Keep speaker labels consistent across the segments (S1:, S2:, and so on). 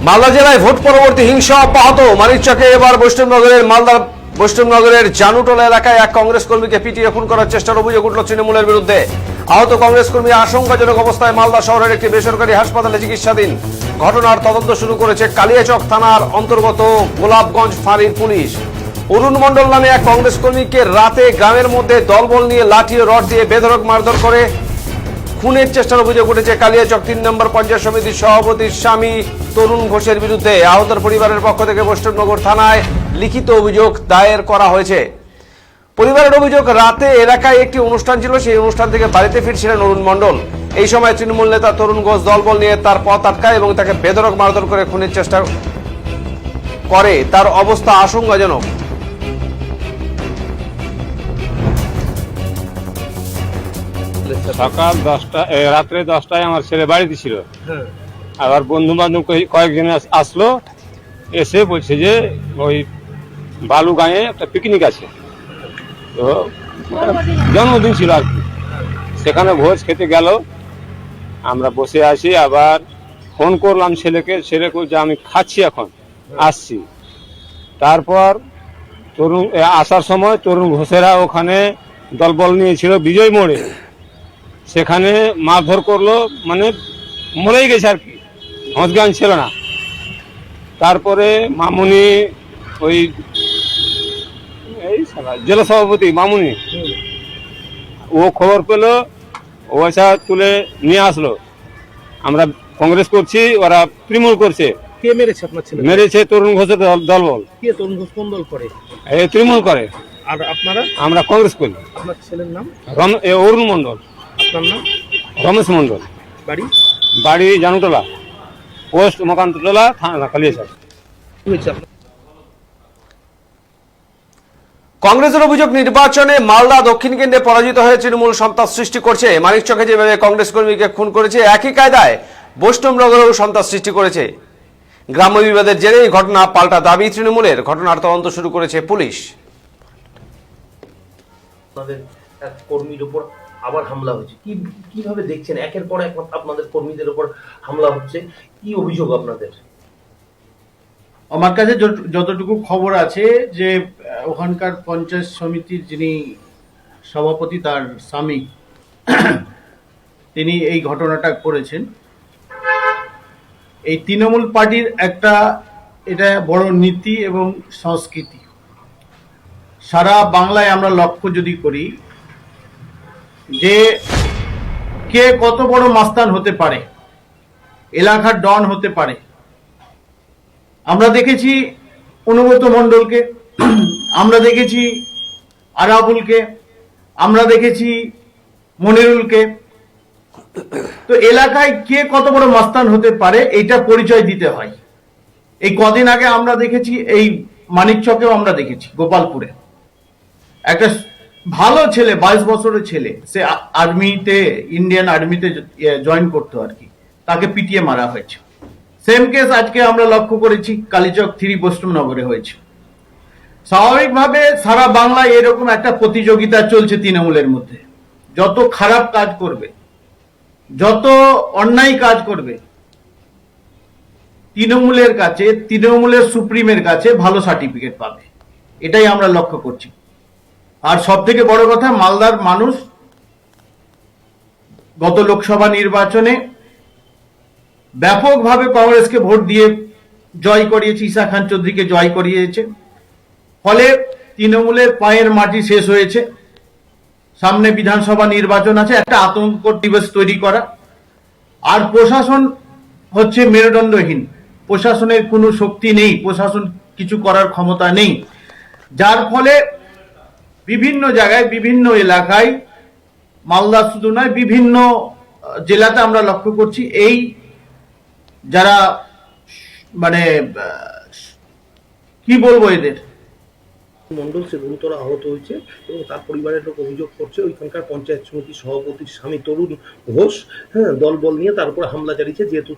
S1: মালদা জেলায় ভোট পরবর্তী হিংসা অব্যাহত। মানিকচকে এবার বৈষ্ণবনগরের জানুটোলা এলাকায় এক কংগ্রেস কর্মীকে পিটিয়ে খুন করার চেষ্টার অভিযোগ উঠল তৃণমূলের বিরুদ্ধে। আহত কংগ্রেস কর্মী আশঙ্কাজনক অবস্থায় মালদা শহরের একটি বেসরকারি হাসপাতালে চিকিৎসাধীন। ঘটনার তদন্ত শুরু করেছে কালিয়াচক থানার অন্তর্গত গোলাপগঞ্জ ফাঁড়ির পুলিশ। অরুণ মণ্ডল নামে এক কংগ্রেস কর্মীকে রাতে গ্রামের মধ্যে দলবল নিয়ে লাঠি ও রড দিয়ে বেধড়ক মারধর করে খুনের চেষ্টার অভিযোগ উঠেছে কালিয়াচক ৩ নম্বর পঞ্চায়েত সমিতির সভাপতির স্বামী তরুণ ঘোষের বিরুদ্ধে। আহতের পরিবারের পক্ষ থেকে বৈষ্ণবনগর থানায় লিখিত অভিযোগ দায়ের করা হয়েছে। পরিবারের অভিযোগ, রাতে এলাকায় একটি অনুষ্ঠান ছিল, সেই অনুষ্ঠান থেকে বাড়িতে ফিরছিলেন অরুণ মণ্ডল। এই সময় তৃণমূল নেতা তরুণ ঘোষ দলবল নিয়ে তার পথ আটকায় এবং তাকে বেধড়ক মারধর করে খুনের চেষ্টা করে। তার অবস্থা আশঙ্কাজনক।
S2: সকাল 10টা রাত্রে 10টায় আমার ছেলে বাড়িতে ছিল। আবার বন্ধু বান্ধব কয়েকজন আসলো, এসে বলছে যে ওই বালুগাঁয়ে একটা পিকনিক আছে, তো জন্মদিন ছিল আর কি, সেখানে ভোজ খেতে গেল। আমরা বসে আছি, আবার ফোন করলাম ছেলেকে, ছেলে যে আমি খাচ্ছি, এখন আসছি। তারপর আসার সময় তরুণ ঘোষেরা ওখানে দলবল নিয়েছিল বিজয় মোড়ে, সেখানে মারধর করলো, মানে মরেই গেছে আর কি, হজগান ছিল না। তারপরে মামুনি, ওই জেলা সভাপতি মামুনি, ও খবর পেলো, ও এসা তুলে নিয়ে আসলো। আমরা কংগ্রেস করছি, ওরা তৃণমূল করছে।
S3: কে মেরেছে আপনার ছেলে?
S2: মেরেছে তরুণ ঘোষের দলবল।
S3: কে তরুণ ঘোষ কোন দল করে?
S2: এই তৃণমূল করে।
S3: আর আপনারা?
S2: আমরা কংগ্রেস করি।
S3: আপনার ছেলের নাম?
S2: অরুণ মণ্ডল।
S3: আপনার নাম?
S2: রমেশ মণ্ডল।
S3: বাড়ি?
S2: বাড়ি জানুটোলা, পোস্ট মকান্তটোলা, থানা কালিয়াচক।
S1: কংগ্রেসের অভিযোগ, নির্বাচনে মালদা দক্ষিণ কেন্দ্রে পরাজিত হয়ে তৃণমূল সন্ত্রাস সৃষ্টি করছে। মানিকচকে যেভাবে কংগ্রেস কর্মীকে খুন করেছে, একই কায়দায় বৈষ্ণবনগরেও সন্ত্রাস সৃষ্টি করেছে। গ্রাম্য বিবাদের জেরে এই ঘটনা, পাল্টা দাবি তৃণমূলের। ঘটনার তদন্ত শুরু করেছে পুলিশ।
S3: আপনাদের এক কর্মীর উপর আবার হামলা হয়েছে, কিভাবে দেখছেন? একের পর এক আপনাদের কর্মীদের উপর হামলা হচ্ছে, কি অভিযোগ আপনাদের?
S4: আমার কাছে যতটুকু খবর আছে যে ওখানকার পঞ্চায়েত সমিতির যিনি সভাপতি, তার স্বামী, তিনি এই ঘটনাটা করেছেন। এই তৃণমূল পার্টির এটা বড় নীতি এবং সংস্কৃতি। সারা বাংলায় আমরা লক্ষ্য যদি করি যে কে কত বড় মাস্তান হতে পারে, এলাকার ডন হতে পারে। আমরা দেখেছি অনুব্রত মণ্ডলকে, আমরা দেখেছি আরাবুলকে, আমরা দেখেছি মনিরুলকে। তো এলাকায় কে কত বড় মাস্তান হতে পারে, এটা পরিচয় দিতে হয়। এই কদিন আগে আমরা দেখেছি, এই মানিকচকেও আমরা দেখেছি, গোপালপুরে একটা ভালো ছেলে, 22 বছরের ছেলে, সে আর্মিতে, ইন্ডিয়ান আর্মিতে জয়েন করতো আর কি, তাকে পিটিয়ে মারা হয়েছে। সেম কেস আজকে আমরা লক্ষ্য করেছি কালীচক 3 বৈষ্ণবনগরে হয়েছে। স্বাভাবিকভাবে সারা বাংলায় এরকম একটা প্রতিযোগিতা চলছে তৃণমূলের মধ্যে। যত খারাপ কাজ করবে, যত অন্যায় কাজ করবে, তৃণমূলের কাছে, তৃণমূলের সুপ্রিমের কাছে ভালো সার্টিফিকেট পাবে, এটাই আমরা লক্ষ্য করছি। আর সব থেকে বড় কথা, মালদার মানুষ গত লোকসভা নির্বাচনে ব্যাপকভাবে কংগ্রেসকে ভোট দিয়ে জয় করিয়েছে, ঈশা খান চৌধুরীকে জয় করিয়েছে। ফলে তৃণমূলের পায়ের মাটি শেষ হয়েছে। সামনে বিধানসভা নির্বাচন আছে, একটা আতঙ্ক পরিবেশ তৈরি করা। আর প্রশাসন হচ্ছে মেরুদণ্ডহীন, প্রশাসনের কোনো শক্তি নেই, প্রশাসন কিছু করার ক্ষমতা নেই। যার ফলে বিভিন্ন জায়গায়, বিভিন্ন এলাকায়, মালদা শুধু নয়, বিভিন্ন জেলাতে আমরা লক্ষ্য করছি এই যারা, মানে কি বলবো, এদের
S3: মণ্ডল সে গুরুতর আহত হয়েছে এবং তার পরিবারের লোক অভিযোগ করছে ওইখানকার পঞ্চায়েত সমিতির সভাপতির স্বামী তরুণ ঘোষ দলবল নিয়ে তার উপর হামলা চালিয়েছে, যেহেতু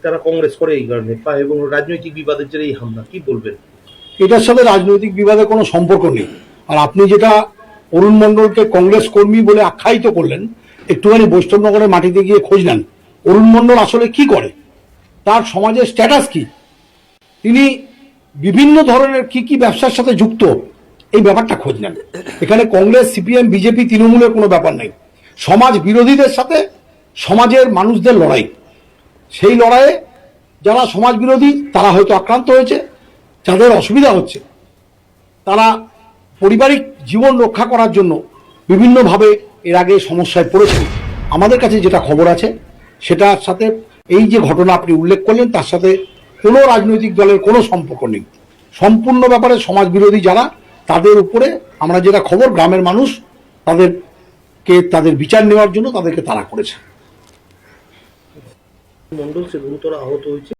S3: তারা কংগ্রেস করে এই কারণে, এবং রাজনৈতিক বিবাদের জেরে এই হামলা। কি বলবেন?
S5: এটার সাথে রাজনৈতিক বিবাদের কোনো সম্পর্ক নেই। আর আপনি যেটা অরুণ মণ্ডলকে কংগ্রেস কর্মী বলে আখ্যায়িত করলেন, একটুখানি বৈষ্ণবনগরের মাটিতে গিয়ে খোঁজ নেন অরুণ মণ্ডল আসলে কি করে, তার সমাজের স্ট্যাটাস কি, তিনি বিভিন্ন ধরনের কি কি ব্যবসার সাথে যুক্ত এই ব্যাপারটা খোঁজ নেন। এখানে কংগ্রেস, সিপিএম, বিজেপি, তৃণমূলের কোনো ব্যাপার নেই। সমাজ বিরোধীদের সাথে সমাজের মানুষদের লড়াই, সেই লড়াইয়ে যারা সমাজ বিরোধী তারা হয়তো আক্রান্ত হয়েছে, যাদের অসুবিধা হচ্ছে তারা পারিবারিক জীবন রক্ষা করার জন্য বিভিন্নভাবে এর আগে সমস্যায় পড়েছেন। আমাদের কাছে যেটা খবর আছে সেটার সাথে এই যে ঘটনা আপনি উল্লেখ করলেন তার সাথে কোনো রাজনৈতিক দলের কোনো সম্পর্ক নেই। সম্পূর্ণ ব্যাপারে সমাজ বিরোধী যারা, তাদের উপরে আমরা যেটা খবর, গ্রামের মানুষ তাদের বিচার নেওয়ার জন্য তাদেরকে তাড়া করেছে।
S3: মন্ডল সে গুরুতর আহত হয়েছে।